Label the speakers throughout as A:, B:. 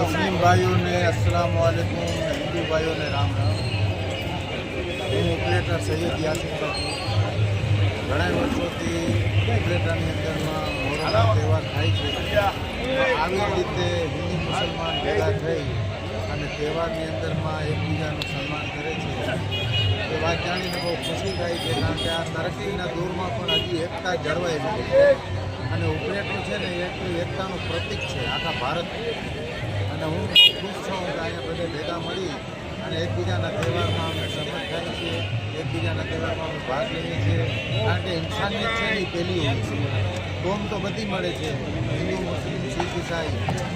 A: मुस्लिम भाइयों ने अस्सलाम वालेकुम, हिंदू भाइयों ने राम राम। હું ઉપલેટા સૈયદ યાસીન બાપુ ઘણા વર્ષોથી ઉપલેટાની અંદરમાં મોહરમનો તહેવાર થાય છે। આવી જ રીતે હિન્દુ મુસલમાન ભેગા થઈ અને તહેવારની અંદરમાં એકબીજાનું સન્માન કરે છે। એ વાત જાણીને બહુ ખુશી થાય છે, કારણ કે આ તરક્કીના દોરમાં પણ હજી એકતા જળવાયેલી છે અને ઉપલેટો છે ને એક એકતાનું પ્રતીક છે આખા ભારત। અને હું ખુશ છું કે અહીંયા બધે ભેગા મળી અને એકબીજાના તહેવારમાં અમે સહમત થાય છીએ, એકબીજાના તહેવારમાં અમે ભાગ લઈએ છીએ, કારણ કે ઇન્સાનિયત છે ને એ પહેલી હોય છે। કોમ તો બધી મળે છે, હિન્દુ મુસ્લિમ શીખ ઈસાઈ,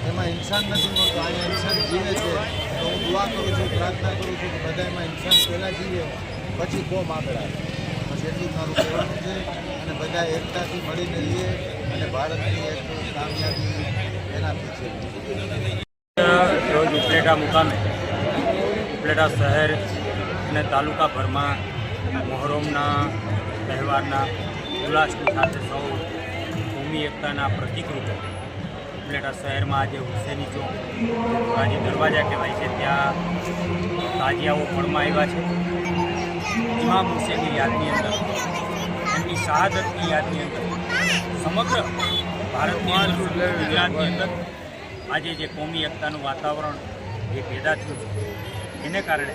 A: એમાં ઇન્સાન નથી મળતો। અહીંયા ઇન્સાન જીવે છે, તો હું દુઆ કરું છું, પ્રાર્થના કરું છું કે બધા એમાં ઇન્સાન પહેલાં જીવે પછી કોમ આગળ આવે। બસ એટલું મારું કહેવાનું છે અને બધા એકતાથી મળીને રહીએ અને ભારતની એક કામયાબી એનાથી છે।
B: રોજ ઉપલેટા મુકામે ઉપલેટા શહેર અને તાલુકાભરમાં મોહરમના તહેવારના ઉલ્લાસની સાથે સૌ કોમી એકતાના પ્રતિક રૂપે ઉપલેટા શહેરમાં આજે હુસેની ચોક આજે દરવાજા કહેવાય છે ત્યાં તાજિયાઓ ફળમાં આવ્યા છે। ઇમામ હુસેનની યાદની અંદર, એમની શહાદતની યાદની અંદર સમગ્ર ભારતની અંદર, ગુજરાતની અંદર આજે જે કોમી એકતાનું વાતાવરણ જે પેદા થયું છે એને કારણે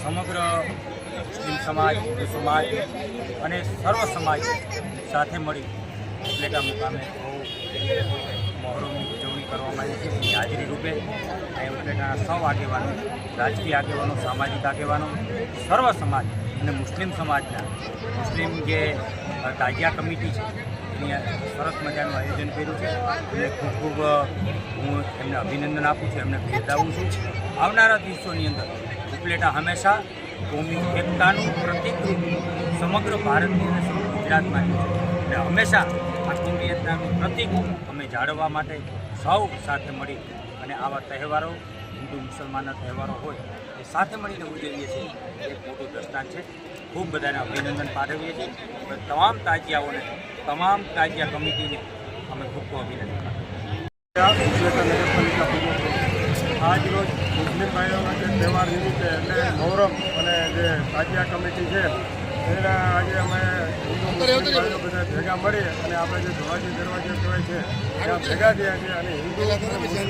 B: સમગ્ર મુસ્લિમ સમાજ, હિન્દુ સમાજ અને સર્વ સમાજ સાથે મળી ઉપલેટા મુકામે મોહરમની ઉજવણી કરવામાં આવી છે। એની હાજરી રૂપે અહીં ઉપલેટાના સૌ આગેવાનો, રાજકીય આગેવાનો, સામાજિક આગેવાનો, સર્વ સમાજ અને મુસ્લિમ સમાજના મુસ્લિમ જે તાજિયા કમિટી છે એની સરસ મજાનું આયોજન કર્યું છે। એમને ખૂબ ખૂબ હું એમને અભિનંદન આપું છું, એમને બિરદાવું છું। આવનારા દિવસોની અંદર ઉપલેટા હંમેશા કોમી એકતાનું પ્રતિક સમગ્ર ભારતની અને સમગ્ર ગુજરાતમાં છે અને હંમેશા આ કોમી એકતાનું પ્રતિક અમે જાળવવા માટે સૌ સાથે મળી અને આવા તહેવારો, હિન્દુ મુસલમાનના તહેવારો હોય એ સાથે મળીને ઉજવીએ છીએ, એક મોટું દ્રષ્ટાંત છે। ખૂબ બધાને અભિનંદન પાઠવીએ છીએ। તમામ તાજિયાઓને, તમામ તાજિયા કમિટીને અમે ખૂબ ખૂબ અભિનંદન
C: આજ રોજ મુસ્લિમ ભાઈઓના જે તહેવાર નિમિત્તે એટલે મોહરમ અને જે તાજિયા કમિટી છે એના આજે અમે હિન્દુ મુસ્લિમ ભાઈઓ બધા ભેગા મળી અને આપણે જે ધોળાજી દરવાજા કહેવાય છે ત્યાં ભેગા થયા છીએ અને હિન્દુ અને મુસ્લિમ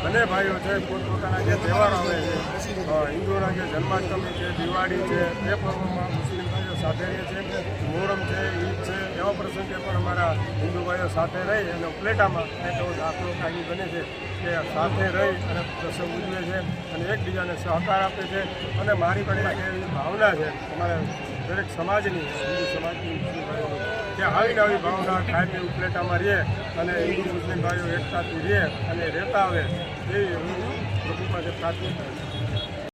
C: બંને ભાઈઓ છે પોતપોતાના જે તહેવારો આવે છે, હિન્દુઓના જે જન્માષ્ટમી છે, દિવાળી છે, એ પર્વમાં મુસ્લિમ ભાઈઓ સાથે રહે છે। મોહરમ છે, ઈદ છે, એવા પ્રસંગે પણ અમારા હિન્દુ ભાઈઓ સાથે રહી અને ઉપલેટામાં એક એવો દાખલો કાયમી બને છે કે સાથે રહી અને પ્રસંગ ઉજવે છે અને એકબીજાને સહકાર આપે છે। અને મારી પણ એક એવી ભાવના છે અમારે દરેક સમાજની, હિન્દુ સમાજની, મુસ્લિમ ભાઈઓની, કે આવીને આવી ભાવના કાયમી ઉપલેટામાં રહે અને હિન્દુ મુસ્લિમ ભાઈઓ એકતાથી રહે અને રહેતા આવે એવી હું પ્રભુ પાસે પ્રાર્થના કરું છું।